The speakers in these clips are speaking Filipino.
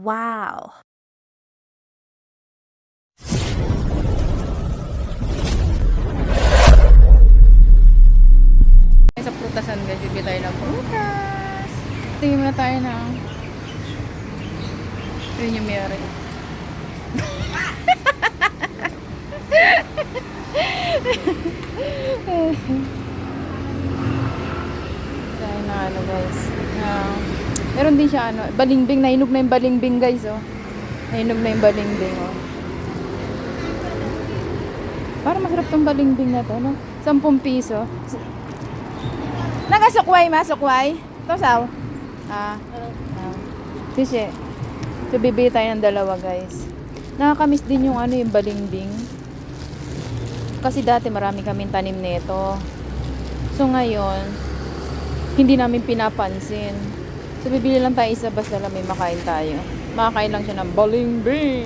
Wow! Sa prutasan guys, bibili tayo ng prutas. Tingin muna tayo ng yun yung mayari. Tayo na ano guys. Meron din siya ano, balimbing, nahinog na yung balimbing guys oh. Nahinog na yung balimbing oh. Parang masarap tong balimbing na to, no? 10 piso. Nagasukway ma, sukway. Ito saw. Sisi. So bibili tayo ng dalawa guys. Nakakamiss din yung ano, yung balimbing. Kasi dati marami kaming tanim nito. So ngayon, hindi namin pinapansin. So bibili lang tayo isa basta lang may makain tayo. Makakain lang siya ng balimbing.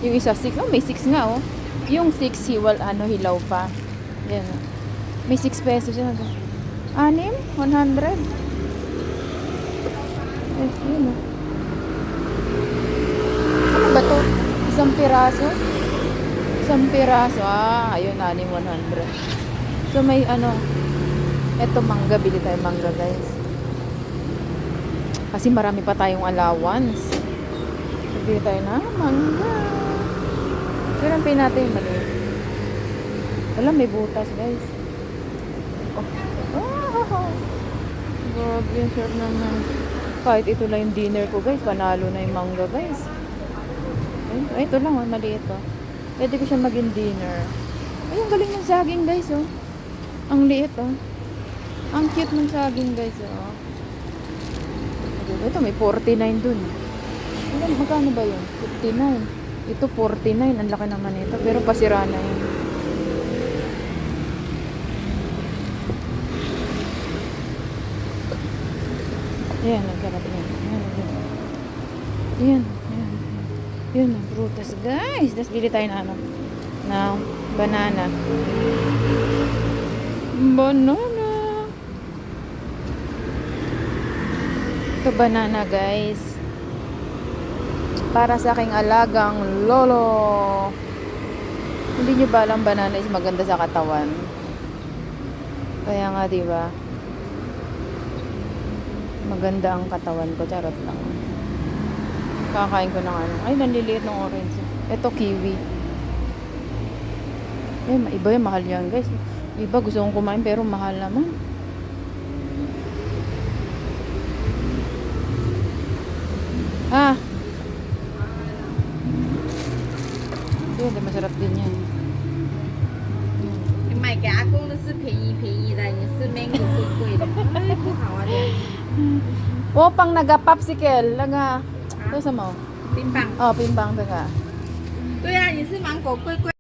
Yung isa 6, oh may 6 nga oh. Yung 6 hilaw pa. Yan oh. May 6 pesos siya. 6, 100. Yun oh. Ano ba to? Isang piraso? Isang piraso. Ayun, 6, 100. So may ano, eto mangga, bili tayo mangga guys. Kasi marami pa tayong allowance. So bili tayo na mangga. Pero ang natin yung maliit. Wala, may butas guys. Grabe yung sure naman. Kahit ito lang yung dinner ko guys, panalo na yung mangga guys. Ay, ito lang oh, maliit oh. Pwede ko siya maging dinner. Ay, ang galing ng saging guys oh. Ang liit oh. Ang cute ng saging guys oh. Ito may 49 dun. Magkano ba yun? 59. Ito 49. Ang laki naman ito. Pero pasira na yun. Ayan, nagkarap na. Ayan. Yun ang prutas guys. Tapos bili tayo na ano. Na banana. Banana. Ito banana guys. Para sa aking alagang lolo. Hindi nyo ba alam banana is maganda sa katawan? Kaya nga diba? Maganda ang katawan ko. Charot lang. Kakain ko ng ano. Ay, nanliliit ng orange. Ito, kiwi. Eh, iba yung mahal yan, guys. Iba, gusto kong kumain, pero mahal naman. Hindi, masarap din yan. 你买给阿公的是便宜的，你是 mango 贵的，哎，不好啊，这样。 O, pang naga-popsicle. Ito sa mo. 冰棒。 Oh, pimbang taga. 对啊，你是芒果贵贵。